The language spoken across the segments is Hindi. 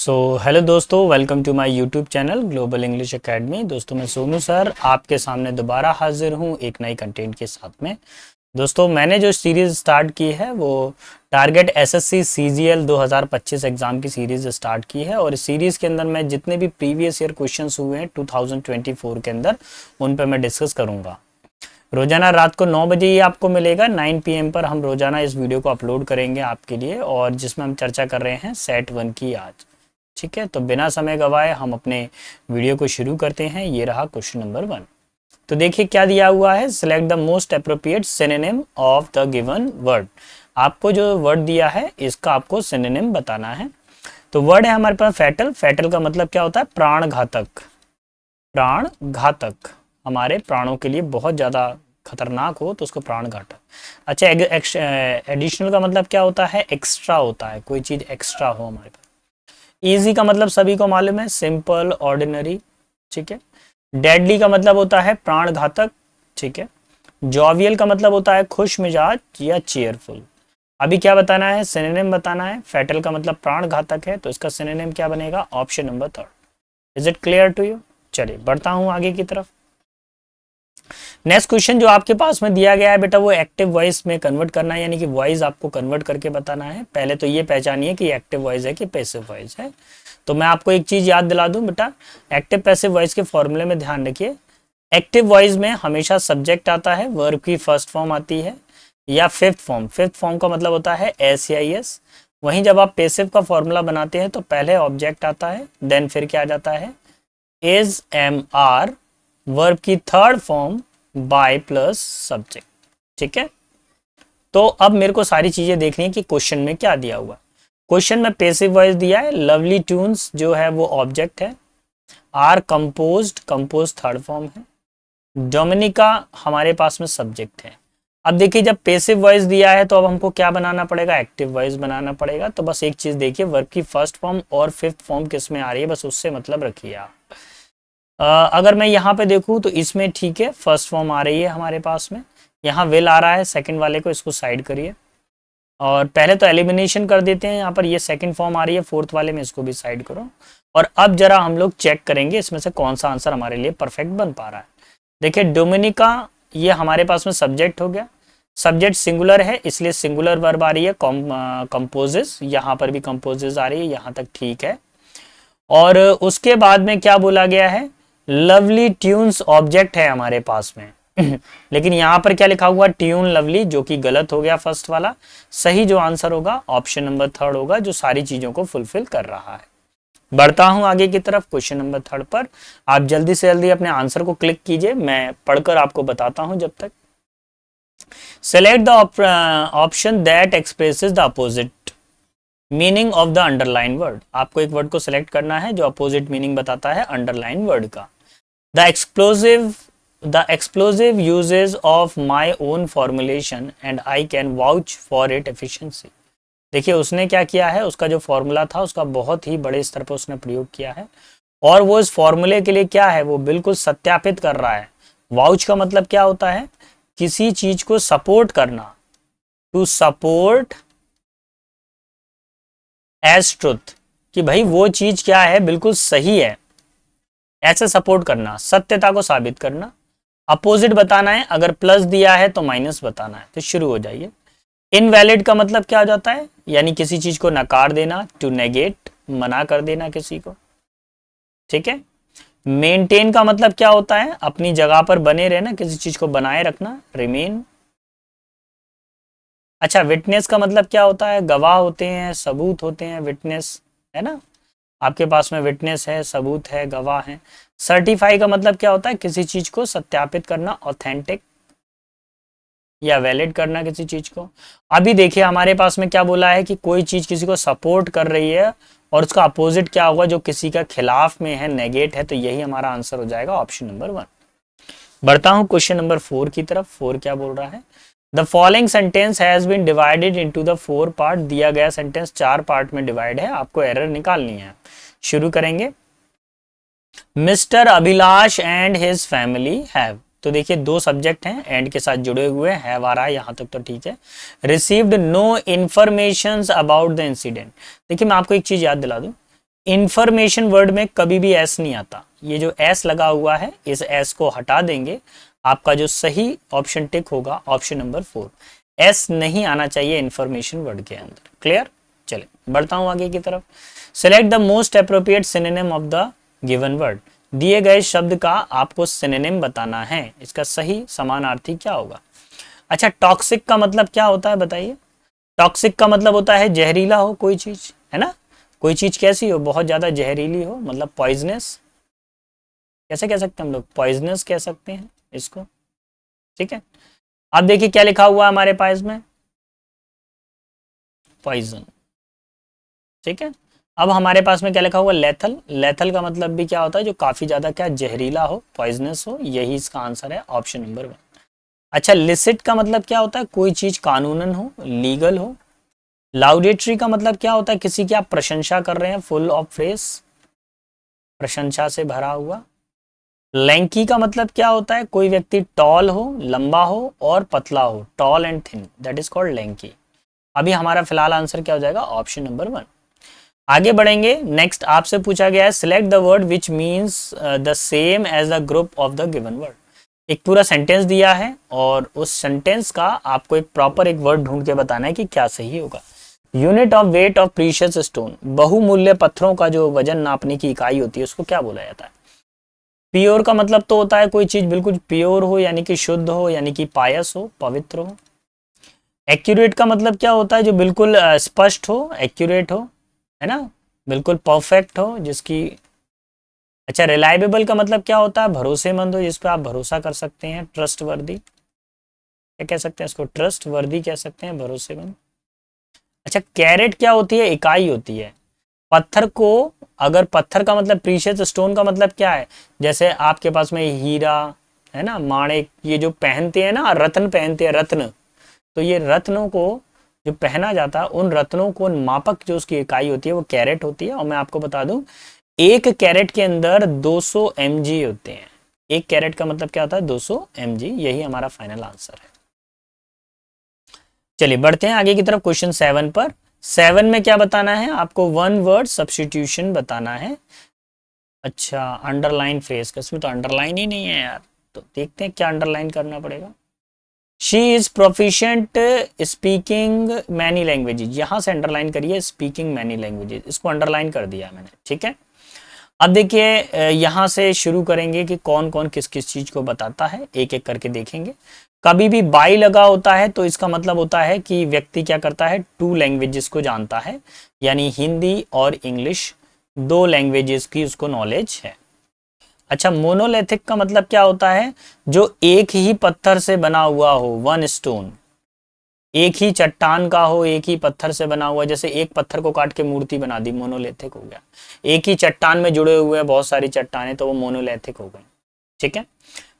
हेलो दोस्तों, welcome to my YouTube channel global English academy. दोस्तों मैं सोनू सर आपके सामने दोबारा हाजिर हूँ एक नई कंटेंट के साथ में। दोस्तों मैंने जो सीरीज़ स्टार्ट की है वो टारगेट एसएससी सीजीएल 2025 एग्ज़ाम की सीरीज़ स्टार्ट की है और इस सीरीज़ के अंदर मैं जितने भी प्रीवियस ईयर क्वेश्चंस हुए हैं 2024 के अंदर उन पर मैं डिस्कस करूँगा। रोजाना रात को 9 बजे ये आपको मिलेगा। 9 PM पर हम रोजाना इस वीडियो को अपलोड करेंगे आपके लिए, और जिसमें हम चर्चा कर रहे हैं सेट 1 की आज। ठीक है, तो बिना समय गवाए हम अपने वीडियो को शुरू करते हैं। ये रहा क्वेश्चन नंबर 1। तो देखिए क्या दिया हुआ है, select the most appropriate synonym of the given word. आपको जो वर्ड दिया है इसका आपको सिनोनिम बताना है। तो वर्ड है हमारे पास फैटल। फैटल का मतलब क्या होता है? प्राण घातक। प्राण घातक, हमारे प्राणों के लिए बहुत ज़्यादा खतरनाक हो तो उसको प्राण घातक। अच्छा, एडिशनल का मतलब क्या होता है? एक्स्ट्रा होता है, कोई चीज़ एक्स्ट्रा हो हमारे पास। इजी का मतलब सभी को मालूम है, सिंपल, ऑर्डिनरी। ठीक है। डेडली का मतलब होता है प्राण घातक। ठीक है। जॉवियल का मतलब होता है खुश मिजाज या चेयरफुल। अभी क्या बताना है? सिनोनिम बताना है। फैटल का मतलब प्राण घातक है, तो इसका सिनोनिम क्या बनेगा? Option number 3। Is it clear to you? चलिए बढ़ता हूं आगे की तरफ। नेक्स्ट क्वेश्चन जो आपके पास में दिया गया है बेटा, वो एक्टिव वॉइस में कन्वर्ट करना है, यानी कि वॉइस आपको कन्वर्ट करके बताना है। पहले तो ये पहचानिए कि एक्टिव वॉइस है कि पैसिव वॉइस है। तो मैं आपको एक चीज याद दिला दूं बेटा, एक्टिव पैसिव वॉइस के फॉर्मूले में ध्यान रखिए। एक्टिव वॉइस में हमेशा सब्जेक्ट आता है, वर्ब की फर्स्ट फॉर्म आती है या फिफ्थ फॉर्म। फिफ्थ फॉर्म का मतलब होता है एस या एस। वहीं जब आप पैसिव का फॉर्मूला बनाते हैं तो पहले ऑब्जेक्ट आता है, देन फिर क्या आ जाता है? इज, एम, आर, वर्ब की third form by plus subject. ठीक है। तो अब मेरे को सारी चीजें देखनी है कि क्वेश्चन में क्या दिया हुआ। क्वेश्चन में पैसिव वॉइस दिया है, लवली ट्यून्स जो है वो ऑब्जेक्ट है, आर कंपोज थर्ड फॉर्म है, डोमिनिका हमारे पास में सब्जेक्ट है। अब देखिए जब पैसिव वॉइस दिया है तो अब हमको क्या बनाना पड़ेगा? एक्टिव वॉइस बनाना पड़ेगा। तो बस एक चीज देखिए, वर्ब की फर्स्ट फॉर्म और फिफ्थ फॉर्म किस में आ रही है, बस उससे मतलब रखिए आप। अगर मैं यहाँ पे देखूँ तो इसमें ठीक है, फर्स्ट फॉर्म आ रही है हमारे पास में। यहाँ विल आ रहा है, सेकंड वाले को इसको साइड करिए, और पहले तो एलिमिनेशन कर देते हैं। यहाँ पर ये सेकंड फॉर्म आ रही है, फोर्थ वाले में इसको भी साइड करो। और अब जरा हम लोग चेक करेंगे इसमें से कौन सा आंसर हमारे लिए परफेक्ट बन पा रहा है। देखिए डोमिनिका, ये हमारे पास में सब्जेक्ट हो गया। सब्जेक्ट सिंगुलर है इसलिए सिंगुलर वर्ब आ रही है, कंपोजेस। यहाँ पर भी कंपोजेस आ रही है, यहाँ तक ठीक है। और उसके बाद में क्या बोला गया है? लवली ट्यून्स ऑब्जेक्ट है हमारे पास में लेकिन यहां पर क्या लिखा हुआ? ट्यून लवली, जो कि गलत हो गया फर्स्ट वाला। सही जो आंसर होगा ऑप्शन नंबर 3 होगा, जो सारी चीजों को फुलफिल कर रहा है। बढ़ता हूं आगे की तरफ क्वेश्चन नंबर 3 पर। आप जल्दी से जल्दी अपने आंसर को क्लिक कीजिए, मैं पढ़कर आपको बताता हूं जब तक। Select the option that expresses the opposite meaning of the underline word. आपको एक वर्ड को सिलेक्ट करना है जो अपोजिट मीनिंग बताता है अंडरलाइन वर्ड का। The explosive uses of my own formulation and I can vouch for it efficiency। देखिए उसने क्या किया है, उसका जो फॉर्मूला था उसका बहुत ही बड़े स्तर पर उसने प्रयोग किया है, और वो इस फॉर्मूले के लिए क्या है, वो बिल्कुल सत्यापित कर रहा है। वाउच का मतलब क्या होता है? किसी चीज को सपोर्ट करना, टू सपोर्ट एज ट्रुथ, कि भाई वो चीज क्या है, बिल्कुल सही है, ऐसे सपोर्ट करना, सत्यता को साबित करना। अपोजिट बताना है, अगर प्लस दिया है तो माइनस बताना है। तो शुरू हो जाइए। इनवैलिड का मतलब क्या हो जाता है? यानी किसी चीज को नकार देना, टू नेगेट, मना कर देना किसी को। ठीक है। मेंटेन का मतलब क्या होता है? अपनी जगह पर बने रहना, किसी चीज को बनाए रखना, रिमेन। अच्छा, विटनेस का मतलब क्या होता है? गवाह होते हैं, सबूत होते हैं, विटनेस है ना। आपके पास में विटनेस है, सबूत है, गवाह है। सर्टिफाई का मतलब क्या होता है? किसी चीज को सत्यापित करना, ऑथेंटिक या वैलिड करना किसी चीज को। अभी देखिए हमारे पास में क्या बोला है कि कोई चीज किसी को सपोर्ट कर रही है, और उसका अपोजिट क्या होगा? जो किसी का खिलाफ में है, नेगेट है। तो यही हमारा आंसर हो जाएगा ऑप्शन नंबर 1। बढ़ता हूं क्वेश्चन नंबर 4 की तरफ। 4 क्या बोल रहा है? The following sentence has been divided into the 4 part. दिया गया सेंटेंस 4 पार्ट में डिवाइड है, आपको एरर निकालनी है। शुरू करेंगे। Mister Abhilash and his family have. तो देखिए दो सब्जेक्ट हैं, एंड के साथ जुड़े हुए, हैव आ रहा है, यहां तक तो ठीक है। Received no information about the incident. देखिए मैं आपको एक चीज याद दिला दूं, इंफॉर्मेशन वर्ड में कभी भी एस नहीं आता। ये जो एस लगा हुआ है इस एस को हटा देंगे, आपका जो सही ऑप्शन टिक होगा ऑप्शन नंबर 4। एस नहीं आना चाहिए इंफॉर्मेशन वर्ड के अंदर। क्लियर? चले बढ़ता हूं आगे की तरफ। Select the most appropriate synonym of the given word. दिए गए शब्द का आपको सिनोनिम बताना है, इसका सही समानार्थी क्या होगा। अच्छा, टॉक्सिक का मतलब क्या होता है बताइए। टॉक्सिक का मतलब होता है जहरीला हो कोई चीज, है ना। कोई चीज कैसी हो, बहुत ज्यादा जहरीली हो, मतलब पॉइजनस। कैसे कह सकते हैं हम लोग, पॉइजनस कह सकते हैं इसको। ठीक है, अब देखिए क्या लिखा हुआ है हमारे पास में, पॉइजन। ठीक है, अब हमारे पास में क्या लिखा हुआ, लेथल। लेथल का मतलब भी क्या होता है, जो काफी ज्यादा क्या जहरीला हो, पॉइजनस हो। यही इसका आंसर है ऑप्शन नंबर 1। अच्छा, लिसिट का मतलब क्या होता है, कोई चीज कानूनन हो, लीगल हो। लाउडेटरी का मतलब क्या होता है, किसी की आप प्रशंसा कर रहे हैं, फुल ऑफ फ्रेस, प्रशंसा से भरा हुआ। लैंकी का मतलब क्या होता है, कोई व्यक्ति टॉल हो, लंबा हो और पतला हो, tall and thin, that is called lanky. अभी हमारा फिलहाल आंसर क्या हो जाएगा, ऑप्शन नंबर 1। आगे बढ़ेंगे। नेक्स्ट आपसे पूछा गया है select the word which means the same as the group of the given word. एक पूरा सेंटेंस दिया है और उस सेंटेंस का आपको एक प्रॉपर एक वर्ड ढूंढ के बताना है कि क्या सही होगा। Unit of weight of precious stone, बहुमूल्य पत्थरों का जो वजन नापने की इकाई होती है उसको क्या बोला जाता है। प्योर का मतलब तो होता है कोई चीज बिल्कुल प्योर हो, यानी कि शुद्ध हो, यानी कि पायस हो, पवित्र हो। एक्यूरेट का मतलब क्या होता है, जो बिल्कुल स्पष्ट हो, एक्यूरेट हो, है ना, बिल्कुल परफेक्ट हो जिसकी। अच्छा, रिलायबल का मतलब क्या होता है, भरोसेमंद हो, जिस पे आप भरोसा कर सकते हैं, ट्रस्ट वर्दी। क्या कह सकते हैं इसको, ट्रस्ट वर्दी कह सकते हैं, भरोसेमंद। अच्छा, कैरेट क्या होती है, इकाई होती है। पत्थर को, अगर पत्थर का मतलब प्रीशियस स्टोन का मतलब क्या है, जैसे आपके पास में हीरा है ना, माणिक, ये जो पहनते हैं ना, रत्न पहनते हैं, रत्न। तो ये रत्नों को जो पहना जाता है, उन रत्नों को मापक जो उसकी इकाई होती है वो कैरेट होती है। और मैं आपको बता दूं, एक कैरेट के अंदर 200 mg होते हैं। एक कैरेट का मतलब क्या होता है, 200 mg। यही हमारा फाइनल आंसर है। चलिए बढ़ते हैं आगे की तरफ, क्वेश्चन 7 पर। 7 में क्या बताना है आपको, वन वर्ड सब्स्टिट्यूशन बताना है। अच्छा, अंडरलाइन फ्रेज का, इसमें तो अंडरलाइन ही नहीं है यार, तो देखते हैं क्या अंडरलाइन करना पड़ेगा। She is proficient speaking many languages, यहां से अंडरलाइन करिए, स्पीकिंग मैनी लैंग्वेजेज, इसको अंडरलाइन कर दिया मैंने। ठीक है, अब देखिए यहां से शुरू करेंगे कि कौन कौन किस किस चीज को बताता है, एक एक करके देखेंगे। कभी भी बाई लगा होता है तो इसका मतलब होता है कि व्यक्ति क्या करता है, 2 लैंग्वेजेस को जानता है, यानी हिंदी और इंग्लिश, 2 लैंग्वेजेस की उसको नॉलेज है। अच्छा, मोनोलिथिक का मतलब क्या होता है, जो एक ही पत्थर से बना हुआ हो, वन स्टोन, एक ही चट्टान का हो, एक ही पत्थर से बना हुआ, जैसे एक पत्थर को काट के मूर्ति बना दी, मोनोलिथिक हो गया। एक ही चट्टान में जुड़े हुए हैं बहुत सारी चट्टानें, तो वो मोनोलिथिक हो गए। ठीक है।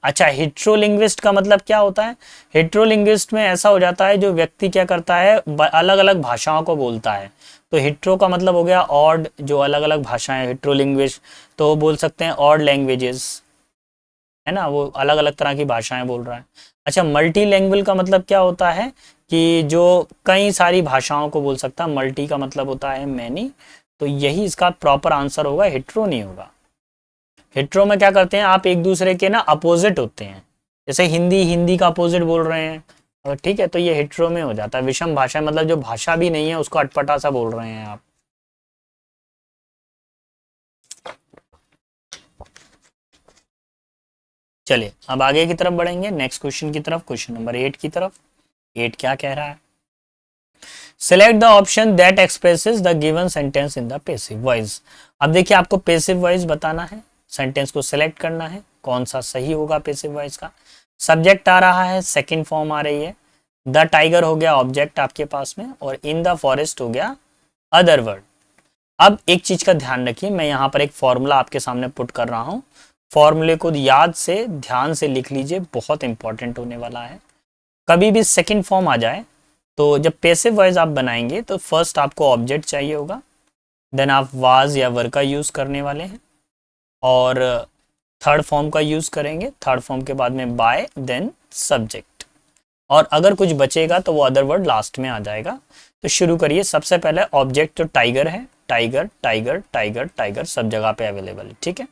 अच्छा, हिट्रोलिंग्विस्ट का मतलब क्या होता है, हिट्रोलिंग्विस्ट में ऐसा हो जाता है जो व्यक्ति क्या करता है, अलग अलग भाषाओं को बोलता है। तो हिट्रो का मतलब हो गया ऑड, जो अलग अलग भाषाएं, हिट्रोलिंग्विस्ट तो बोल सकते हैं ऑड लैंग्वेजेस, है ना, वो अलग अलग तरह की भाषाएं बोल रहा है। अच्छा, मल्टी लैंग्वेज का मतलब क्या होता है, कि जो कई सारी भाषाओं को बोल सकता है, मल्टी का मतलब होता है मैनी। तो यही इसका प्रॉपर आंसर होगा, हिट्रो नहीं होगा। हिट्रो में क्या करते हैं, आप एक दूसरे के ना अपोजिट होते हैं, जैसे हिंदी हिंदी का अपोजिट बोल रहे हैं, और ठीक है, तो ये हिट्रो में हो जाता है। विषम भाषा मतलब जो भाषा भी नहीं है उसको अटपटा सा बोल रहे हैं आप। चलिए अब आगे की तरफ बढ़ेंगे, नेक्स्ट क्वेश्चन की तरफ, क्वेश्चन नंबर 8 की तरफ। 8 क्या कह रहा है, select the option that expresses the given sentence in the passive voice. अब देखिए आपको पैसिव वॉइस बताना है, सेंटेंस को सिलेक्ट करना है, कौन सा सही होगा पैसिव वॉइस का। सब्जेक्ट आ रहा है, सेकंड फॉर्म आ रही है, द टाइगर हो गया ऑब्जेक्ट आपके पास में, और इन द फॉरेस्ट हो गया अदर वर्ड। अब एक चीज का ध्यान रखिए, मैं यहाँ पर एक फॉर्मूला आपके सामने पुट कर रहा हूँ, फॉर्मूले को याद से ध्यान से लिख लीजिए, बहुत इंपॉर्टेंट होने वाला है। कभी भी सेकंड फॉर्म आ जाए तो जब पैसिव वॉइस आप बनाएंगे तो फर्स्ट आपको ऑब्जेक्ट चाहिए होगा, देन आप वाज या वर का यूज करने वाले हैं, और थर्ड फॉर्म का यूज करेंगे, थर्ड फॉर्म के बाद में बाय, देन सब्जेक्ट, और अगर कुछ बचेगा तो वो अदर वर्ड लास्ट में आ जाएगा। तो शुरू करिए, सबसे पहले ऑब्जेक्ट तो टाइगर है, टाइगर टाइगर टाइगर टाइगर सब जगह पे अवेलेबल है, ठीक है।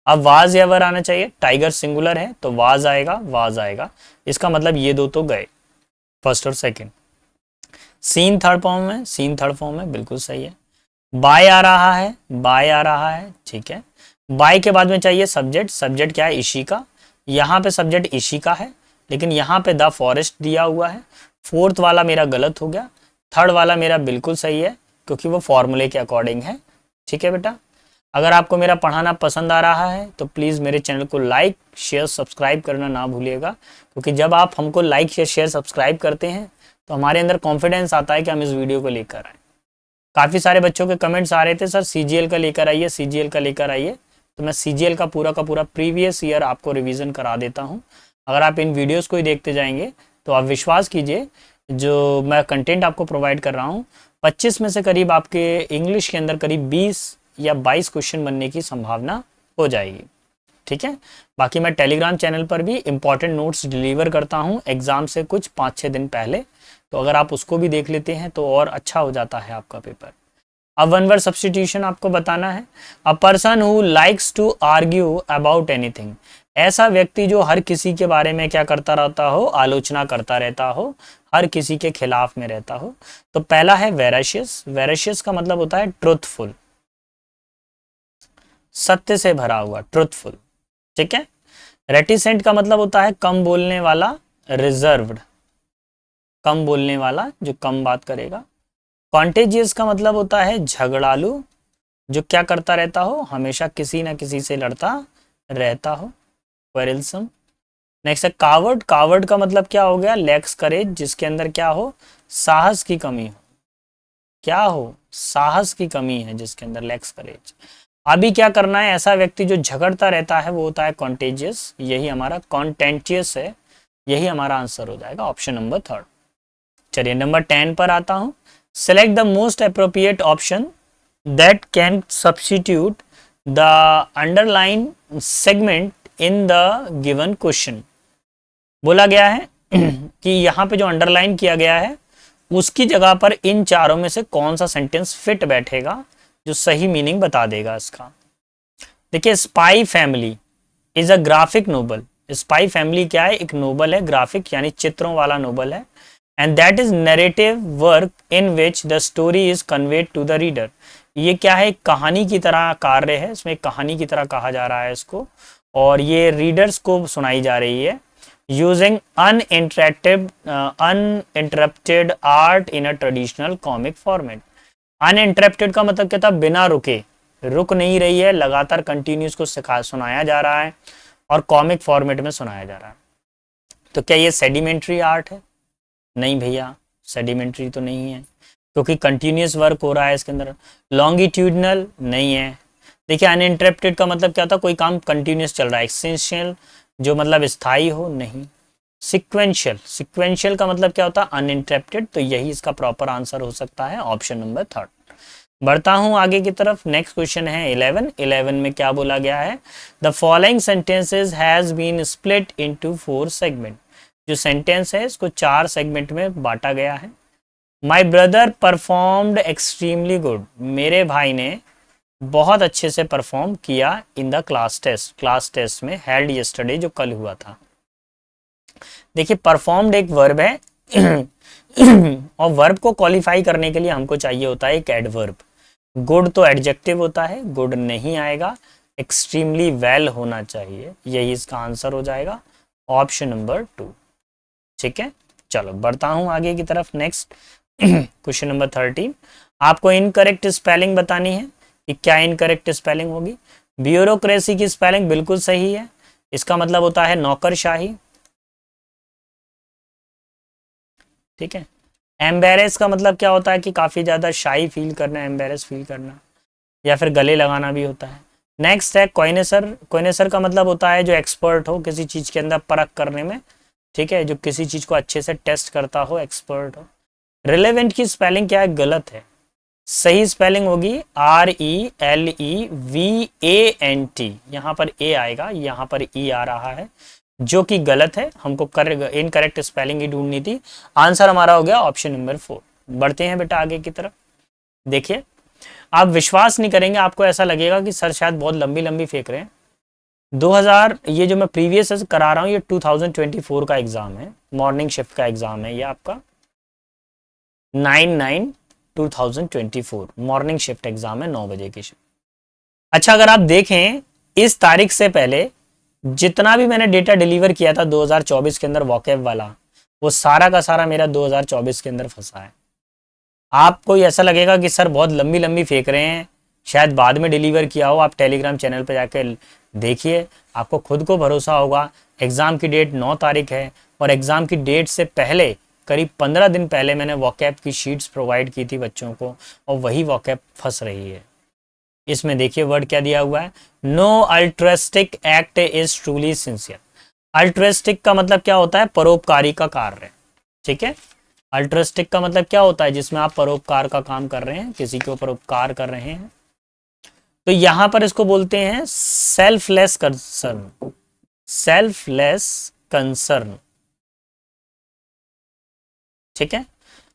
अब वाज या वर आना चाहिए, टाइगर सिंगुलर है तो वाज आएगा, वाज आएगा, इसका मतलब ये दो तो गए, फर्स्ट और सेकंड। सीन थर्ड फॉर्म में, सीन थर्ड फॉर्म में बिल्कुल सही है। बाय आ रहा है, बाय आ रहा है, ठीक है। बाय के बाद में चाहिए सब्जेक्ट, सब्जेक्ट क्या है, इशी का, यहाँ पे सब्जेक्ट इशी का है, लेकिन यहाँ पे द फॉरेस्ट दिया हुआ है। फोर्थ वाला मेरा गलत हो गया, थर्ड वाला मेरा बिल्कुल सही है क्योंकि वो फॉर्मूले के अकॉर्डिंग है, ठीक है बेटा। अगर आपको मेरा पढ़ाना पसंद आ रहा है तो प्लीज़ मेरे चैनल को लाइक शेयर सब्सक्राइब करना ना भूलिएगा, क्योंकि जब आप हमको लाइक या शेयर सब्सक्राइब करते हैं तो हमारे अंदर कॉन्फिडेंस आता है कि हम इस वीडियो को लेकर आए। काफ़ी सारे बच्चों के कमेंट्स आ रहे थे सर सीजीएल का लेकर आइए, सीजीएल का लेकर आइए, तो मैं सीजीएल का पूरा प्रीवियस ईयर आपको रिवीजन करा देता हूँ। अगर आप इन वीडियोस को ही देखते जाएंगे तो आप विश्वास कीजिए जो मैं कंटेंट आपको प्रोवाइड कर रहा हूँ 25 में से करीब आपके इंग्लिश के अंदर करीब 20 या 22 क्वेश्चन बनने की संभावना हो जाएगी, ठीक है। बाकी मैं टेलीग्राम चैनल पर भी इंपॉर्टेंट नोट्स डिलीवर करता हूँ एग्जाम से कुछ 5-6 दिन पहले, तो अगर आप उसको भी देख लेते हैं तो और अच्छा हो जाता है आपका पेपर। अब वन वर्ड सब्स्टिट्यूशन आपको बताना है। A person who likes to argue about anything, ऐसा व्यक्ति जो हर किसी के बारे में क्या करता रहता हो, आलोचना करता रहता हो, हर किसी के खिलाफ में रहता हो। तो पहला है वेराशियस, वेराशियस का मतलब होता है ट्रुथफुल, सत्य से भरा हुआ, ट्रुथफुल, ठीक है। रेटिसेंट का मतलब होता है कम बोलने वाला, रिजर्व्ड, कम बोलने वाला जो कम बात करेगा। कॉन्टेजियस का मतलब होता है झगड़ालू, जो क्या करता रहता हो, हमेशा किसी ना किसी से लड़ता रहता हो, क्वेरलसम। नेक्स्ट है कावर्ड, कावर्ड का मतलब क्या हो गया, लैक्स करेज, जिसके अंदर क्या हो, साहस की कमी हो, क्या हो, साहस की कमी है जिसके अंदर, लैक्स करेज। अभी क्या करना है, ऐसा व्यक्ति जो झगड़ता रहता है वो होता है कॉन्टेजियस, यही हमारा कॉन्टेंटियस है, यही हमारा आंसर हो जाएगा ऑप्शन नंबर 3। चलिए नंबर 10 पर आता हूं। Select the most appropriate option that can substitute the underline segment in the given question. बोला गया है कि यहाँ पे जो अंडरलाइन किया गया है उसकी जगह पर इन चारों में से कौन सा सेंटेंस फिट बैठेगा जो सही मीनिंग बता देगा इसका। देखिए spy family is a graphic novel, spy family क्या है, एक नोबल है, ग्राफिक यानी चित्रों वाला नोबल है। And that is narrative work in which the story is conveyed to the reader, ये क्या है, एक कहानी की तरह कार्य है, इसमें कहानी की तरह कहा जा रहा है इसको, और ये रीडर्स को सुनाई जा रही है using uninterrupted art in a traditional comic format. Uninterrupted का मतलब क्या था, बिना रुके, रुक नहीं रही है, लगातार कंटिन्यूस को सुनाया जा रहा है और कॉमिक फॉर्मेट में सुनाया जा रहा है। तो क्या ये सेडिमेंट्री आर्ट है, नहीं भैया सेडिमेंट्री तो नहीं है क्योंकि कंटिन्यूस वर्क हो रहा है इसके अंदर। लॉन्गिट्यूडनल नहीं है। देखिए अनइंटरप्टेड का मतलब क्या था, कोई काम कंटिन्यूस चल रहा है। एसेंशियल जो मतलब स्थायी हो, नहीं। सिक्वेंशियल, सिक्वेंशियल का मतलब क्या होता है, अनइंटरप्टेड, तो यही इसका प्रॉपर आंसर हो सकता है ऑप्शन नंबर 3। बढ़ता हूं आगे की तरफ, नेक्स्ट क्वेश्चन है 11 में क्या बोला गया है, the following sentences has been split into 4 segment. जो सेंटेंस है इसको 4 सेगमेंट में बांटा गया है। My brother performed extremely good, मेरे भाई ने बहुत अच्छे से परफॉर्म किया in the class test, class test में हेल्ड यस्टरडे जो कल हुआ था। देखिए परफॉर्म्ड एक वर्ब है और वर्ब को क्वालिफाई करने के लिए हमको चाहिए होता है एक एडवर्ब। गुड तो एडजेक्टिव होता है, गुड नहीं आएगा, एक्सट्रीमली वेल होना चाहिए, यही इसका आंसर हो जाएगा ऑप्शन नंबर 2, ठीक है। चलो बढ़ता हूं आगे की तरफ, नेक्स्ट क्वेश्चन नंबर 13। आपको इनकरेक्ट स्पेलिंग बतानी है कि क्या इनकरेक्ट स्पेलिंग होगी। ब्यूरोक्रेसी की स्पेलिंग बिल्कुल सही है, इसका मतलब होता है नौकरशाही, ठीक है। एम्बेरेस का मतलब क्या होता है कि काफी ज्यादा शाई फील करना, एम्बेरेस फील करना, या फिर गले लगाना भी होता है। नेक्स्ट है कोइनेसर, कोइनेसर का मतलब होता है जो एक्सपर्ट हो किसी चीज के अंदर परख करने में, ठीक है, जो किसी चीज को अच्छे से टेस्ट करता हो, एक्सपर्ट हो। रिलेवेंट की स्पेलिंग क्या है, गलत है, सही स्पेलिंग होगी RELEVANT, यहाँ पर ए आएगा, यहाँ पर ई आ रहा है जो कि गलत है, हमको इनकरेक्ट स्पेलिंग ही ढूंढनी थी। आंसर हमारा हो गया ऑप्शन नंबर 4। बढ़ते हैं बेटा आगे की तरफ। देखिए आप विश्वास नहीं करेंगे, आपको ऐसा लगेगा कि सर शायद बहुत लंबी लंबी फेंक रहे हैं। 2000, ये जो मैं प्रीवियस करा रहा हूँ ये 2024 का एग्जाम है, मॉर्निंग शिफ्ट का एग्जाम है ये आपका 9/9/2024 मॉर्निंग शिफ्ट एग्जाम है, 9 बजे की शिफ्ट। अच्छा, अगर आप देखें इस तारीख से पहले जितना भी मैंने डेटा डिलीवर किया था 2024 के अंदर वॉकैब वाला, वो सारा का सारा मेरा 2024 के अंदर फंसा है। आपको ऐसा लगेगा कि सर बहुत लंबी लंबी फेंक रहे हैं, शायद बाद में डिलीवर किया हो। आप टेलीग्राम चैनल पे जाकर देखिए, आपको खुद को भरोसा होगा। एग्ज़ाम की डेट 9 तारीख है और एग्ज़ाम की डेट से पहले करीब 15 दिन पहले मैंने वॉकैब की शीट्स प्रोवाइड की थी बच्चों को, और वही वॉकैब फंस रही है। इसमें देखिए वर्ड क्या दिया हुआ है, no altruistic act is truly sincere. Altruistic का मतलब क्या होता है, परोपकारी का कार्य, ठीक है। अल्ट्रिस्टिक का मतलब क्या होता है, जिसमें आप परोपकार का काम कर रहे हैं, किसी के ऊपर उपकार कर रहे हैं। तो यहां पर इसको बोलते हैं सेल्फलेस कंसर्न, सेल्फलेस कंसर्न, ठीक है।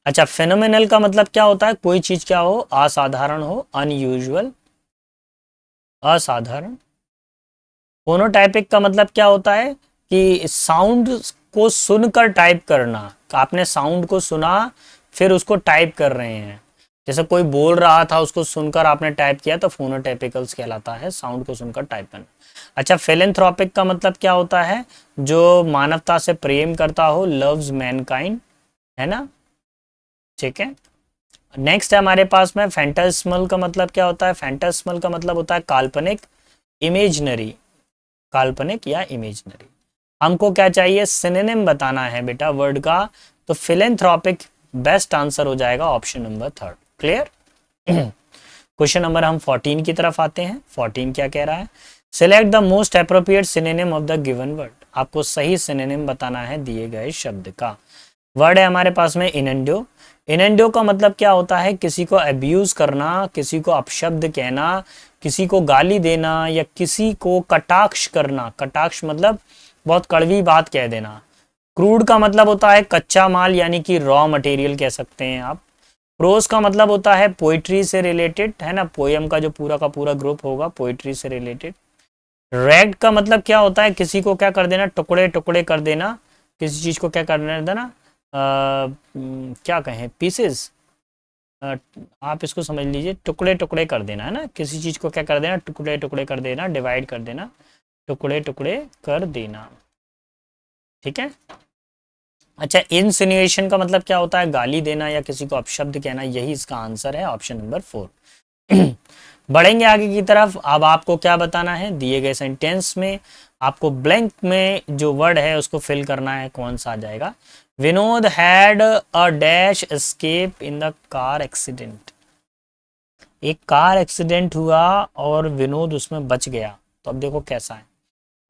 अच्छा, फेनोमेनल का मतलब क्या होता है, कोई चीज क्या हो, असाधारण हो, अनयूजुअल, असाधारण। फोनोटाइपिक का मतलब क्या होता है कि साउंड को सुनकर टाइप करना, आपने साउंड को सुना फिर उसको टाइप कर रहे हैं, जैसे कोई बोल रहा था उसको सुनकर आपने टाइप किया, तो फोनोटाइपिकल्स कहलाता है, साउंड को सुनकर टाइप करना। अच्छा, फिलेंथ्रोपिक का मतलब क्या होता है, जो मानवता से प्रेम करता हो, लव्स मैनकाइंड, है ना, ठीक है। नेक्स्ट है हमारे पास में फैंटास्मल का मतलब क्या होता है, फैंटास्मल का मतलब होता है काल्पनिक, इमेजनरी, काल्पनिक या इमेजनरी। हमको क्या चाहिए, सिनोनिम बताना है बेटा वर्ड का, तो फिलेंथ्रोपिक बेस्ट आंसर हो जाएगा option number 3। Clear. Question number हम 14 की तरफ आते हैं। 14 क्या कह रहा है, select the most appropriate synonym of the given word. आपको सही सिनोनिम बताना है दिए गए शब्द का। वर्ड है हमारे पास में इनंडो। इनंडो का मतलब क्या होता है, किसी को अब्यूज करना, किसी को अपशब्द कहना, किसी को गाली देना, या किसी को कटाक्ष करना। कटाक्ष मतलब बहुत कड़वी बात कह देना। क्रूड का मतलब होता है कच्चा माल, यानी कि रॉ मटेरियल कह सकते हैं आप। प्रोज का मतलब होता है पोइट्री से रिलेटेड, है ना, पोयम का जो पूरा का पूरा ग्रुप होगा पोइट्री से रिलेटेड। रेड का मतलब क्या होता है, किसी को क्या कर देना, टुकड़े टुकड़े कर देना, किसी चीज को क्या कर देना, क्या कहें, पीसेस, आप इसको समझ लीजिए, टुकड़े टुकड़े कर देना, है ना, किसी चीज को क्या कर देना, टुकड़े टुकड़े कर देना, डिवाइड कर देना, टुकड़े टुकड़े कर देना, ठीक है। अच्छा, इंसिनुएशन का मतलब क्या होता है, गाली देना या किसी को अपशब्द कहना। यही इसका आंसर है ऑप्शन नंबर 4। बढ़ेंगे आगे की तरफ। अब आपको क्या बताना है, दिए गए सेंटेंस में आपको ब्लैंक में जो वर्ड है उसको फिल करना है, कौन सा आ जाएगा। Vinod had a dash escape in the car accident. एक कार एक्सीडेंट हुआ और विनोद उसमें बच गया, तो अब देखो कैसा है,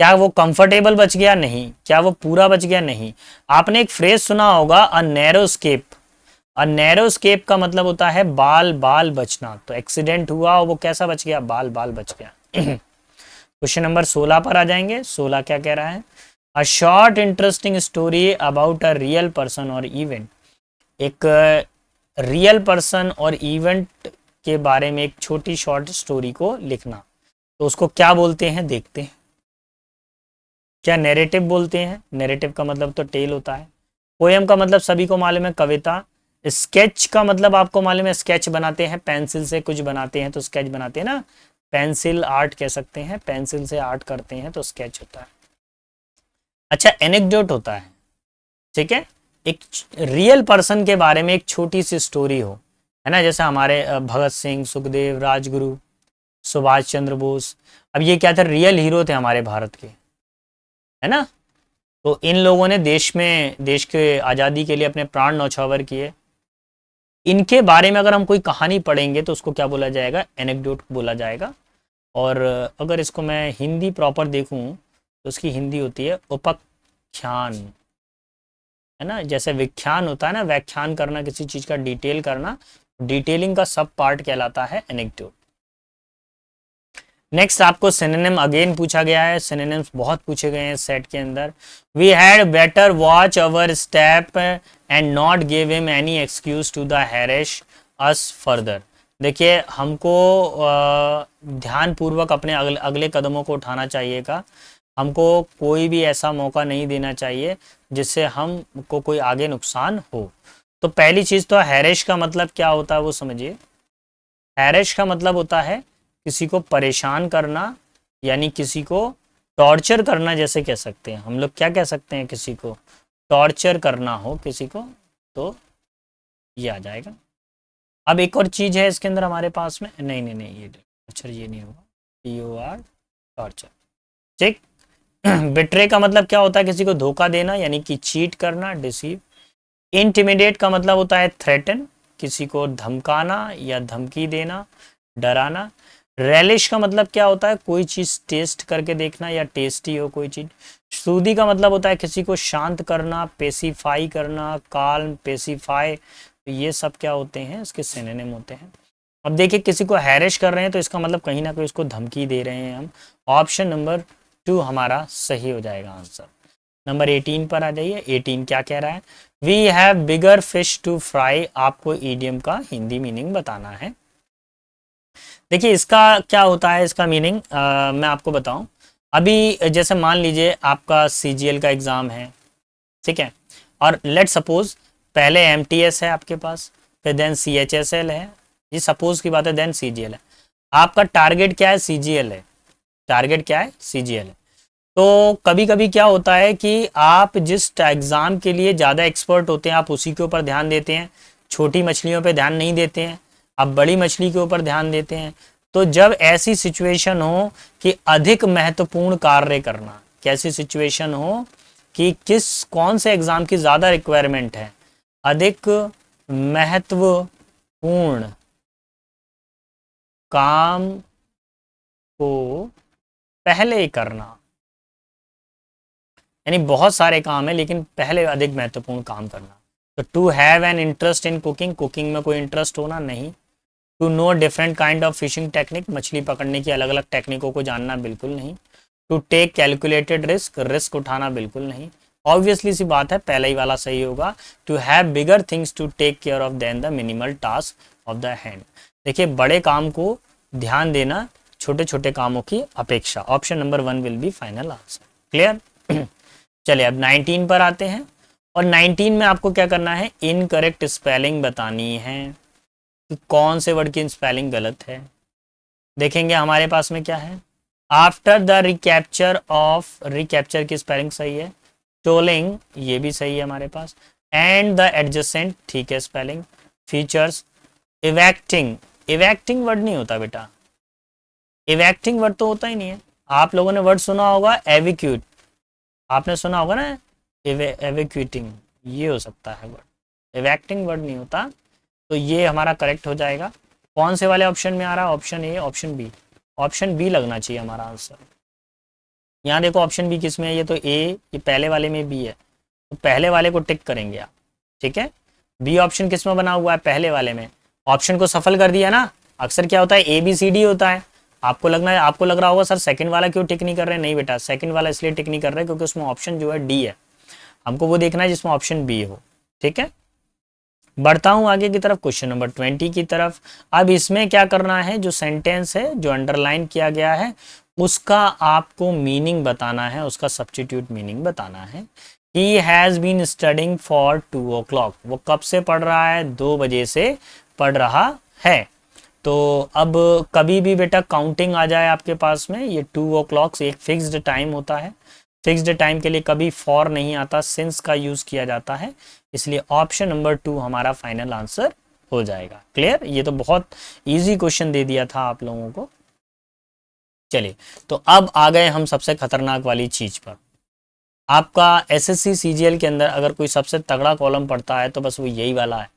क्या वो कंफर्टेबल बच गया, नहीं। क्या वो पूरा बच गया, नहीं। आपने एक फ्रेज सुना होगा, a narrow escape. A narrow escape का मतलब होता है बाल बाल बचना, तो एक्सीडेंट हुआ और वो कैसा बच गया, बाल बाल बच गया। क्वेश्चन नंबर 16 पर आ जाएंगे। 16 क्या कह रहा है, a short interesting story about a real person और इवेंट। एक रियल पर्सन और इवेंट के बारे में एक छोटी शॉर्ट स्टोरी को लिखना, तो उसको क्या बोलते हैं, देखते हैं। क्या नैरेटिव बोलते हैं, नैरेटिव का मतलब तो टेल होता है। पोएम का मतलब सभी को मालूम है, कविता। स्केच का मतलब आपको मालूम है, स्केच बनाते हैं, पेंसिल से कुछ बनाते हैं तो स्केच बनाते हैं ना, पेंसिल आर्ट कह सकते हैं, पेंसिल से आर्ट करते हैं तो स्केच होता है। अच्छा, एनेक्डोट होता है, ठीक है, एक रियल पर्सन के बारे में एक छोटी सी स्टोरी हो, है ना, जैसे हमारे भगत सिंह, सुखदेव, राजगुरु, सुभाष चंद्र बोस। अब ये क्या थे, रियल हीरो थे हमारे भारत के, है ना। तो इन लोगों ने देश के आज़ादी के लिए अपने प्राण न्यौछावर किए। इनके बारे में अगर हम कोई कहानी पढ़ेंगे तो उसको क्या बोला जाएगा, एनेक्डोट बोला जाएगा। और अगर इसको मैं हिंदी प्रॉपर देखूं तो उसकी हिंदी होती है उपाख्यान, है ना। जैसे विख्यान होता है ना, व्याख्यान करना, किसी चीज़ का डिटेल करना, डिटेलिंग का सब पार्ट कहलाता है एनेक्डोट। नेक्स्ट आपको सिनोनिम अगेन पूछा गया है, सिनोनिम्स बहुत पूछे गए हैं सेट के अंदर। We had better watch our step and not give him any excuse to the harass us further. देखिए हमको ध्यान पूर्वक अपने अगले कदमों को उठाना चाहिएगा। हमको कोई भी ऐसा मौका नहीं देना चाहिए जिससे हमको कोई आगे नुकसान हो। तो पहली चीज तो हैरेश का मतलब क्या होता है वो समझिए। हैरेश का मतलब होता है किसी को परेशान करना, यानी किसी को टॉर्चर करना जैसे कह सकते हैं हम लोग। क्या कह सकते हैं, किसी को टॉर्चर करना हो किसी को तो ये आ जाएगा। अब एक और चीज है इसके अंदर हमारे पास में, नहीं नहीं नहीं ये टॉर्चर ये नहीं होगा, TOR टॉर्चर, ठीक। बिट्रे का मतलब क्या होता है, किसी को धोखा देना यानी कि चीट करना, डिसीव। इंटिमिडेट का मतलब होता है थ्रेटन, किसी को धमकाना या धमकी देना, डराना। रेलिश का मतलब क्या होता है, कोई चीज टेस्ट करके देखना या टेस्टी हो कोई चीज। सूदी का मतलब होता है किसी को शांत करना, पेसिफाई करना, काल्म, पेसिफाई। तो ये सब क्या होते हैं, इसके सिनोनिम होते हैं। अब देखिए किसी को हैरिश कर रहे हैं तो इसका मतलब कहीं ना कहीं उसको धमकी दे रहे हैं हम। ऑप्शन नंबर 2 हमारा सही हो जाएगा आंसर। नंबर 18 पर आ जाइए। 18 क्या कह रहा है, we have bigger fish to fry. आपको ईडियम का हिंदी मीनिंग बताना है। देखिए इसका क्या होता है, इसका मीनिंग मैं आपको बताऊं। अभी जैसे मान लीजिए आपका CGL का एग्जाम है, ठीक है, और लेट सपोज पहले MTS है आपके पास, फिर देन CHSL है, ये सपोज की बात है, देन CGL है। आपका टारगेट क्या है, CGL है। टारगेट क्या है, CGL है। तो कभी कभी क्या होता है कि आप जिस एग्जाम के लिए ज़्यादा एक्सपर्ट होते हैं आप उसी के ऊपर ध्यान देते हैं, छोटी मछलियों पे ध्यान नहीं देते हैं, आप बड़ी मछली के ऊपर ध्यान देते हैं। तो जब ऐसी सिचुएशन हो कि अधिक महत्वपूर्ण कार्य करना, कैसी सिचुएशन हो कि कौन से एग्जाम की ज़्यादा रिक्वायरमेंट है, अधिक महत्वपूर्ण काम को पहले करना, यानी बहुत सारे काम है लेकिन पहले अधिक महत्वपूर्ण काम करना। तो to have an interest in cooking, cooking में कोई इंटरेस्ट होना नहीं। To know different kind of fishing technique, मछली पकड़ने की अलग अलग टेक्निकों को जानना बिल्कुल नहीं। To take calculated risk, risk उठाना बिल्कुल नहीं। ऑब्वियसली सी बात है पहला ही वाला सही होगा। To have bigger things to take care of than the minimal task of the hand. देखिए बड़े काम को ध्यान देना छोटे छोटे कामों की अपेक्षा। Option number 1 will be final answer. Clear. चलिए अब 19 पर आते हैं, और 19 में आपको क्या करना है, इनकरेक्ट स्पेलिंग बतानी है कि कौन से वर्ड की स्पेलिंग गलत है। देखेंगे हमारे पास में क्या है, after the recapture of, recapture की स्पेलिंग सही है। टोलिंग ये भी सही है हमारे पास। एंड द एडजेसेंट ठीक है स्पेलिंग। फीचर्स, इवैक्टिंग, इवैक्टिंग वर्ड नहीं होता बेटा, इवैक्टिंग वर्ड तो होता ही नहीं है। आप लोगों ने वर्ड सुना होगा एविक्यूट, आपने सुना होगा ना, एवेक्यूटिंग, ये हो सकता है वर्ड, इवैक्टिंग वर्ड नहीं होता। तो ये हमारा करेक्ट हो जाएगा। कौन से वाले ऑप्शन में आ रहा है, option A, option B. Option B लगना चाहिए हमारा आंसर। यहाँ देखो ऑप्शन बी किस में है, ये तो ए, ये पहले वाले में बी है, तो पहले वाले को टिक करेंगे आप, ठीक है। बी ऑप्शन किस में बना हुआ है, पहले वाले में। ऑप्शन को सफल कर दिया ना। अक्सर क्या होता है ABCD होता है, आपको लग रहा होगा सर सेकंड वाला क्यों टिक नहीं कर रहे हैं। नहीं बेटा, सेकंड वाला इसलिए टिक नहीं कर रहे क्योंकि उसमें ऑप्शन जो है डी है, हमको वो देखना है जिसमें ऑप्शन बी हो, ठीक है। बढ़ता हूं आगे की तरफ, क्वेश्चन नंबर 20 की तरफ। अब इसमें क्या करना है, जो सेंटेंस है जो अंडरलाइन किया गया है उसका आपको मीनिंग बताना है, उसका सब्स्टिट्यूट मीनिंग बताना है। He has been studying for 2 o'clock, वो कब से पढ़ रहा है, 2 बजे से पढ़ रहा है। तो अब कभी भी बेटा काउंटिंग आ जाए आपके पास में, ये 2 o'clock एक फिक्स्ड टाइम होता है। फिक्स्ड टाइम के लिए कभी फॉर नहीं आता, सिंस का यूज किया जाता है, इसलिए ऑप्शन नंबर 2 हमारा फाइनल आंसर हो जाएगा। क्लियर, ये तो बहुत इजी क्वेश्चन दे दिया था आप लोगों को। चलिए तो अब आ गए हम सबसे खतरनाक वाली चीज पर। आपका SSC CGL के अंदर अगर कोई सबसे तगड़ा कॉलम पड़ता है तो बस वो यही वाला है।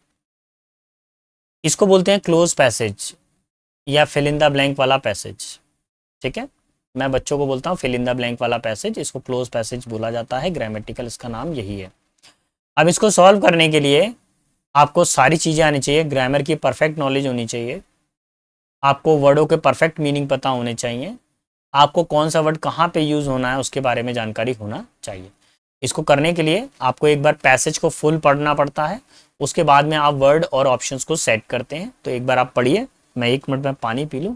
इसको बोलते हैं क्लोज पैसेज या फिल इन द ब्लैंक वाला पैसेज, ठीक है। मैं बच्चों को बोलता हूँ फिल इन द ब्लैंक वाला पैसेज, इसको क्लोज पैसेज बोला जाता है, ग्रामेटिकल इसका नाम यही है। अब इसको सॉल्व करने के लिए आपको सारी चीज़ें आनी चाहिए, ग्रामर की परफेक्ट नॉलेज होनी चाहिए, आपको वर्डों के परफेक्ट मीनिंग पता होने चाहिए, आपको कौन सा वर्ड कहाँ पे यूज़ होना है उसके बारे में जानकारी होना चाहिए। इसको करने के लिए आपको एक बार पैसेज को फुल पढ़ना पड़ता है, उसके बाद में आप वर्ड और ऑप्शंस को सेट करते हैं। तो एक बार आप पढ़िए मैं 1 मिनट में पानी पी लूँ,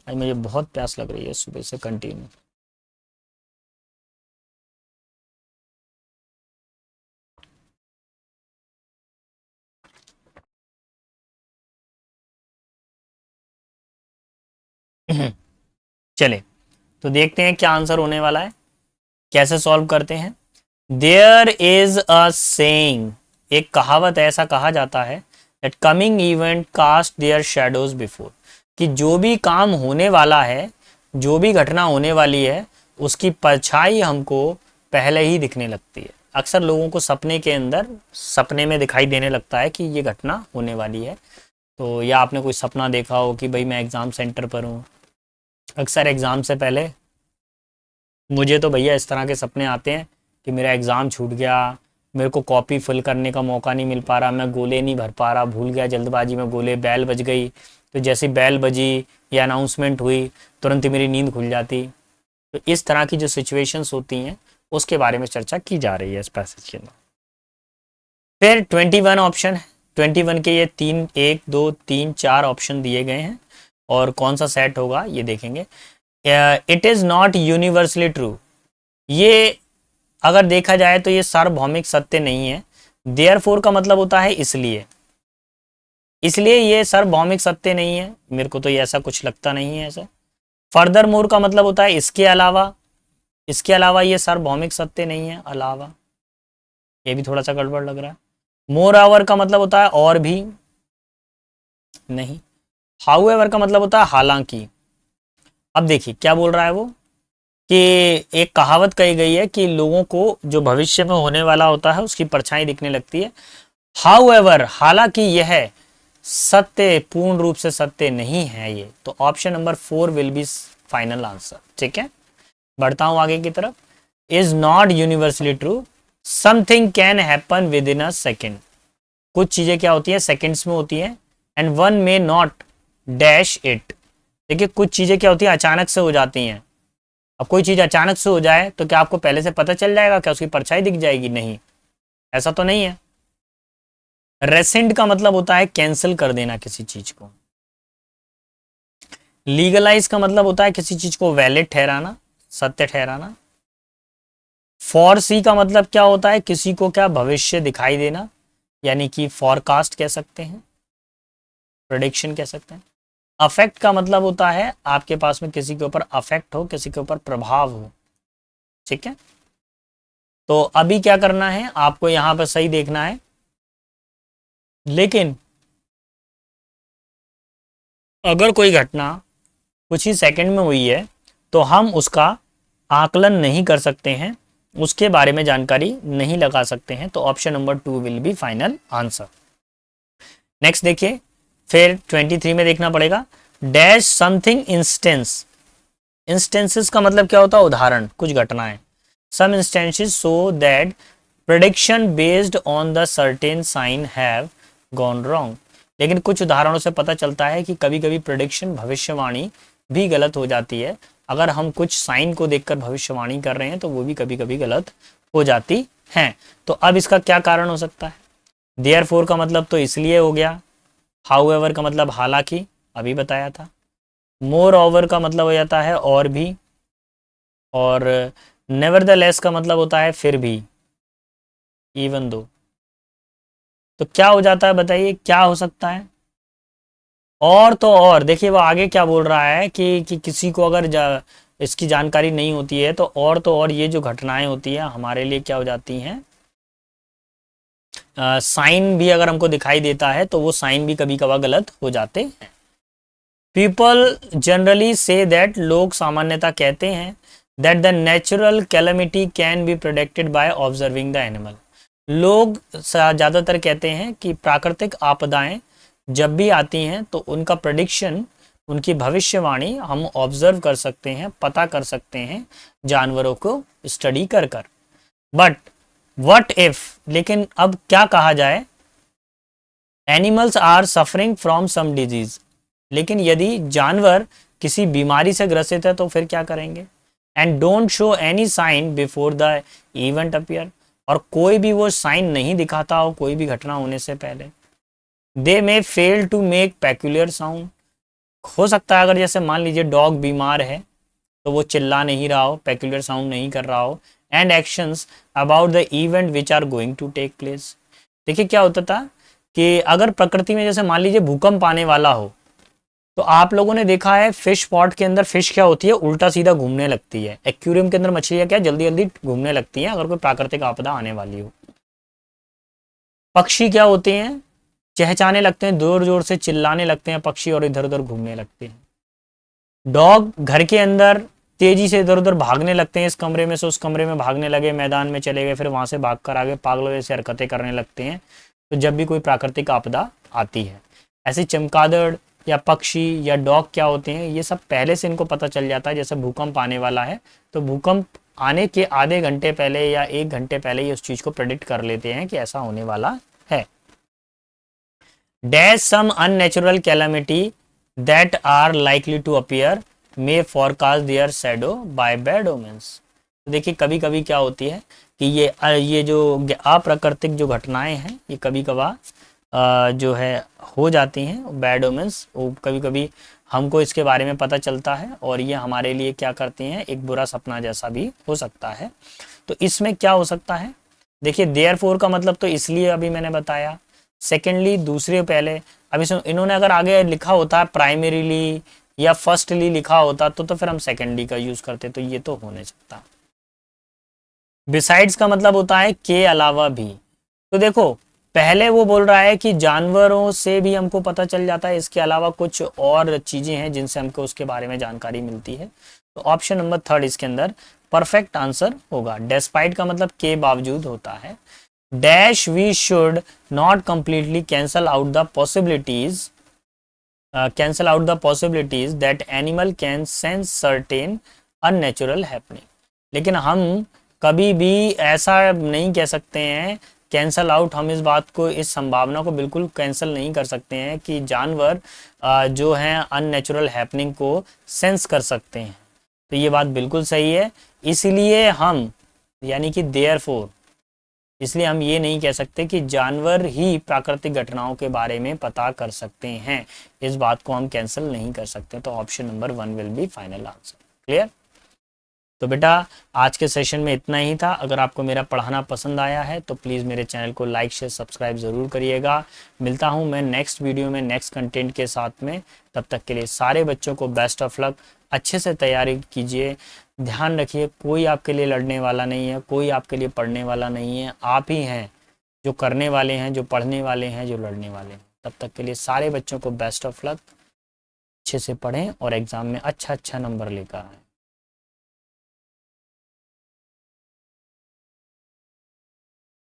आज मुझे बहुत प्यास लग रही है सुबह से कंटिन्यू। चले तो देखते हैं क्या आंसर होने वाला है, कैसे सॉल्व करते हैं। देयर इज अ सेइंग, एक कहावत है, ऐसा कहा जाता है that coming event cast their shadows before, कि जो भी काम होने वाला है, जो भी घटना होने वाली है, उसकी परछाई हमको पहले ही दिखने लगती है। अक्सर लोगों को सपने के अंदर, सपने में दिखाई देने लगता है कि ये घटना होने वाली है। तो या आपने कोई सपना देखा हो कि भाई मैं एग्ज़ाम सेंटर पर हूँ, अक्सर एग्ज़ाम से पहले मुझे तो भैया इस तरह के सपने आते हैं कि मेरा एग्ज़ाम छूट गया, मेरे को कॉपी फिल करने का मौका नहीं मिल पा रहा, मैं गोले नहीं भर पा रहा, भूल गया जल्दबाजी में गोले, बैल बज गई, तो जैसी बैल बजी या अनाउंसमेंट हुई तुरंत ही मेरी नींद खुल जाती। तो इस तरह की जो सिचुएशंस होती हैं उसके बारे में चर्चा की जा रही है इस पैसेज के अंदर। फिर 21 ऑप्शन है, 21 के ये 3, 1, 2, 3, 4 ऑप्शन दिए गए हैं और कौन सा सेट होगा ये देखेंगे। It is not universally true, ये अगर देखा जाए तो ये सार्वभौमिक सत्य नहीं है। देयरफॉर का मतलब होता है इसलिए, इसलिए ये सार्वभौमिक सत्य नहीं है, मेरे को तो ये ऐसा कुछ लगता नहीं है ऐसा। फर्दर मोर का मतलब होता है इसके अलावा, इसके अलावा ये सार्वभौमिक सत्य नहीं है, अलावा, ये भी थोड़ा सा गड़बड़ लग रहा है। मोर ओवर का मतलब होता है और भी, नहीं। हाउएवर का मतलब होता है हालांकि। अब देखिए क्या बोल रहा है वो, कि एक कहावत कही गई है कि लोगों को जो भविष्य में होने वाला होता है उसकी परछाई दिखने लगती है। हाउएवर, हालांकि यह सत्य, पूर्ण रूप से सत्य नहीं है ये। तो option number 4 will be final answer. ठीक है, बढ़ता हूं आगे की तरफ। Is not universally true, something can happen with in a second, कुछ चीजें क्या होती है सेकेंड्स में होती हैं। And one may not dash it, देखिए कुछ चीजें क्या होती है अचानक से हो जाती हैं। अब कोई चीज अचानक से हो जाए तो क्या आपको पहले से पता चल जाएगा, क्या उसकी परछाई दिख जाएगी? नहीं, ऐसा तो नहीं है। रेसेंड का मतलब होता है कैंसिल कर देना किसी चीज को। लीगलाइज का मतलब होता है किसी चीज को वैलिड ठहराना, सत्य ठहराना। फॉरसी का मतलब क्या होता है, किसी को क्या भविष्य दिखाई देना, यानी कि फॉरकास्ट कह सकते हैं, प्रेडिक्शन कह सकते हैं। अफेक्ट का मतलब होता है आपके पास में किसी के ऊपर अफेक्ट हो, किसी के ऊपर प्रभाव हो। ठीक है, तो अभी क्या करना है आपको यहां पर सही देखना है, लेकिन अगर कोई घटना कुछ ही सेकंड में हुई है तो हम उसका आकलन नहीं कर सकते हैं, उसके बारे में जानकारी नहीं लगा सकते हैं। तो option number 2 will be final answer. Next देखिए, फिर 23 में देखना पड़ेगा। डैश समथिंग इंस्टेंस, इंस्टेंसेस का मतलब क्या होता है उदाहरण, कुछ घटनाएं। Some instances so that prediction based on the certain sign have gone wrong, लेकिन कुछ उदाहरणों से पता चलता है कि कभी कभी प्रेडिक्शन, भविष्यवाणी भी गलत हो जाती है। अगर हम कुछ साइन को देखकर भविष्यवाणी कर रहे हैं तो वो भी कभी कभी गलत हो जाती हैं। तो अब इसका क्या कारण हो सकता है? देयरफॉर का मतलब तो इसलिए हो गया। हाउएवर का मतलब हालांकि, अभी बताया था। मोर ओवर का मतलब हो जाता है और भी, और नेवरदलेस का मतलब होता है फिर भी, इवन दो। तो क्या हो जाता है बताइए, क्या हो सकता है? और तो और देखिए वो आगे क्या बोल रहा है कि किसी को अगर इसकी जानकारी नहीं होती है तो और ये जो घटनाएं होती है हमारे लिए क्या हो जाती हैं, साइन भी अगर हमको दिखाई देता है तो वो साइन भी कभी कभार गलत हो जाते हैं। पीपल जनरली से दैट, लोग सामान्यता कहते हैं that the natural calamity can be predicted by observing the animal, लोग ज़्यादातर कहते हैं कि प्राकृतिक आपदाएं जब भी आती हैं तो उनका प्रेडिक्शन, उनकी भविष्यवाणी हम ऑब्जर्व कर सकते हैं, पता कर सकते हैं जानवरों को स्टडी कर कर। बट व्हाट इफ, लेकिन अब क्या कहा जाए, animals are suffering from some disease, लेकिन यदि जानवर किसी बीमारी से ग्रसित है तो फिर क्या करेंगे? And don't show any sign before the event appear, और कोई भी वो साइन नहीं दिखाता हो कोई भी घटना होने से पहले। They may fail to make peculiar sound. हो सकता है अगर जैसे मान लीजिए डॉग बीमार है तो वो चिल्ला नहीं रहा हो, पेक्यूलियर साउंड नहीं कर रहा हो। And actions about the event which are going to take place. देखिए क्या होता था कि अगर प्रकृति में जैसे मान लीजिए भूकंप आने वाला हो, तो आप लोगों ने देखा है फिश पॉट के अंदर फिश क्या होती है, उल्टा सीधा घूमने लगती है। एक्वेरियम के अंदर मछलियां क्या जल्दी जल्दी घूमने लगती हैं अगर कोई प्राकृतिक आपदा आने वाली हो। पक्षी क्या होते हैं, चहचहाने लगते हैं, जोर जोर से चिल्लाने लगते हैं पक्षी और इधर उधर घूमने लगते हैं। डॉग घर के अंदर तेजी से इधर उधर भागने लगते हैं, इस कमरे में से उस कमरे में भागने लगे, मैदान में चले गए, फिर वहां से भागकर आगे पागलों जैसे हरकतें करने लगते हैं। तो जब भी कोई प्राकृतिक आपदा आती है, ऐसे चमगादड़ या पक्षी या डॉग क्या होते हैं, ये सब पहले से इनको पता चल जाता है जैसे भूकंप आने वाला है, तो भूकंप आने के आधे घंटे पहले या 1 घंटे पहले ही उस चीज को प्रेडिक्ट कर लेते हैं कि ऐसा होने वाला है। Dash some unnatural calamity that are likely to appear may forecast their shadow by bad omens. तो देखिए कभी कभी क्या होती है कि ये जो अप्राकृतिक जो घटनाएं हैं ये कभी कभार जो है हो जाती हैं बैड ओमेंस। कभी कभी हमको इसके बारे में पता चलता है और ये हमारे लिए क्या करती हैं, एक बुरा सपना जैसा भी हो सकता है। तो इसमें क्या हो सकता है, देखिए देयरफॉर का मतलब तो इसलिए अभी मैंने बताया। सेकेंडली दूसरे पहले, अब इसमें इन्होंने अगर आगे लिखा होता है प्राइमरीली या फर्स्टली लिखा होता तो फिर हम सेकेंडली का यूज करते, तो ये तो हो नहीं सकता। बिसाइड्स का मतलब होता है के अलावा भी। तो देखो पहले वो बोल रहा है कि जानवरों से भी हमको पता चल जाता है, इसके अलावा कुछ और चीजें हैं जिनसे हमको उसके बारे में जानकारी मिलती है। तो ऑप्शन नंबर 3 इसके अंदर परफेक्ट आंसर होगा। डेस्पाइट का मतलब के बावजूद होता है। Dash we should not completely cancel out the possibilities that animal can sense certain unnatural happening. लेकिन हम कभी भी ऐसा नहीं कह सकते हैं कैंसल आउट, हम इस बात को, इस संभावना को बिल्कुल कैंसिल नहीं कर सकते हैं कि जानवर जो हैं अननेचुरल हैपनिंग को सेंस कर सकते हैं। तो ये बात बिल्कुल सही है। इसलिए हम यानी कि देयरफॉर, इसलिए हम ये नहीं कह सकते कि जानवर ही प्राकृतिक घटनाओं के बारे में पता कर सकते हैं, इस बात को हम कैंसिल नहीं कर सकते। तो option number 1 will be final answer. Clear. तो बेटा आज के सेशन में इतना ही था। अगर आपको मेरा पढ़ाना पसंद आया है तो प्लीज़ मेरे चैनल को लाइक शेयर सब्सक्राइब ज़रूर करिएगा। मिलता हूँ मैं नेक्स्ट वीडियो में नेक्स्ट कंटेंट के साथ में। तब तक के लिए सारे बच्चों को बेस्ट ऑफ लक। अच्छे से तैयारी कीजिए, ध्यान रखिए कोई आपके लिए लड़ने वाला नहीं है, कोई आपके लिए पढ़ने वाला नहीं है, आप ही हैं जो करने वाले हैं, जो पढ़ने वाले हैं, जो लड़ने वाले हैं। तब तक के लिए सारे बच्चों को बेस्ट ऑफ लक। अच्छे से पढ़ें और एग्ज़ाम में अच्छा नंबर लेकर आएँ।